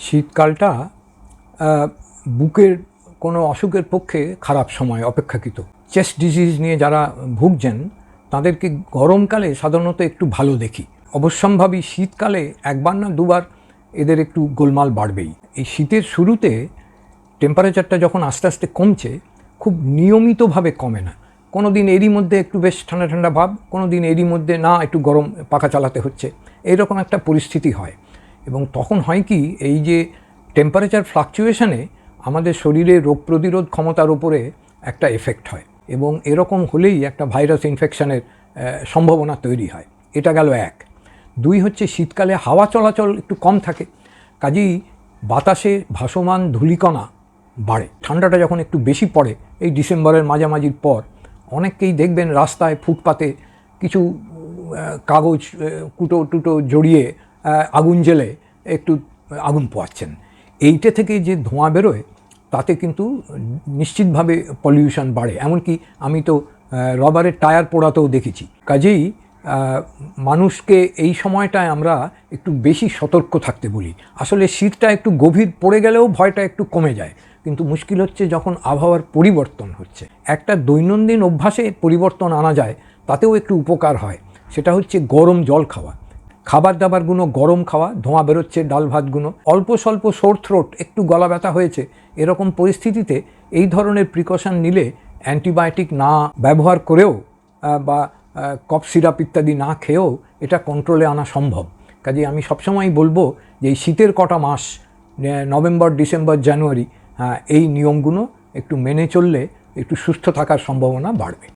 শীতকালটা বুকের কোনো অসুখের পক্ষে খারাপ সময় অপেক্ষাকৃত। চেস্ট ডিজিজ নিয়ে যারা ভুগছেন তাদেরকে গরমকালে সাধারণত একটু ভালো দেখি। অবশ্যম্ভাবী শীতকালে একবার না দুবার এদের একটু গোলমাল বাড়বেই। এই শীতের শুরুতে টেম্পারেচারটা যখন আস্তে আস্তে কমছে, খুব নিয়মিতভাবে কমে না। কোনো দিন এরই মধ্যে একটু বেশ ঠান্ডা ঠান্ডা ভাব, কোনো দিন এরই মধ্যে না একটু গরম পাখা চালাতে হচ্ছে, এইরকম একটা পরিস্থিতি হয়। এবং তখন হয় কি, এই যে টেম্পারেচার ফ্লাকচুয়েশনে আমাদের শরীরে রোগ প্রতিরোধ ক্ষমতার উপরে একটা এফেক্ট হয়, এবং এরকম হলেই একটা ভাইরাস ইনফেকশনের সম্ভাবনা তৈরি হয়। এটা গেল এক। দুই হচ্ছে, শীতকালে হাওয়া চলাচল একটু কম থাকে, কাজেই বাতাসে ভাসমান ধূলিকণা বাড়ে। ঠান্ডাটা যখন একটু বেশি পড়ে, এই ডিসেম্বরের মাঝামাঝির পর, অনেককেই দেখবেন রাস্তায় ফুটপাতে কিছু কাগজ কুটো টুটো জড়িয়ে আগুন জ্বেলে একটু আগুন পোয়াচ্ছেন। এইটা থেকে যে ধোঁয়া বেরোয় তাতে কিন্তু নিশ্চিতভাবে পলিউশন বাড়ে। এমনকি আমি তো রবারের টায়ার পোড়াতেও দেখেছি। কাজেই মানুষকে এই সময়টায় আমরা একটু বেশি সতর্ক থাকতে বলি। আসলে শীতটা একটু গভীর পড়ে গেলেও ভয়টা একটু কমে যায়, কিন্তু মুশকিল হচ্ছে যখন আবহাওয়ার পরিবর্তন হচ্ছে। একটা দৈনন্দিন অভ্যাসে পরিবর্তন আনা যায়, তাতেও একটু উপকার হয়। সেটা হচ্ছে গরম জল খাওয়া, খাবার দাবারগুলো গরম খাওয়া, ধোঁয়া বেরোচ্ছে ডাল ভাতগুলো, অল্প স্বল্প সোর থ্রোট, একটু গলা ব্যথা হয়েছে, এরকম পরিস্থিতিতে এই ধরনের প্রিকশন নিলে অ্যান্টিবায়োটিক না ব্যবহার করেও বা কফ সিরাপ ইত্যাদি না খেয়েও এটা কন্ট্রোলে আনা সম্ভব। কাজে আমি সবসময়ই বলবো যে এই শীতের কটা মাস, নভেম্বর, ডিসেম্বর, জানুয়ারি, এই নিয়মগুলো একটু মেনে চললে একটু সুস্থ থাকার সম্ভাবনা বাড়বে।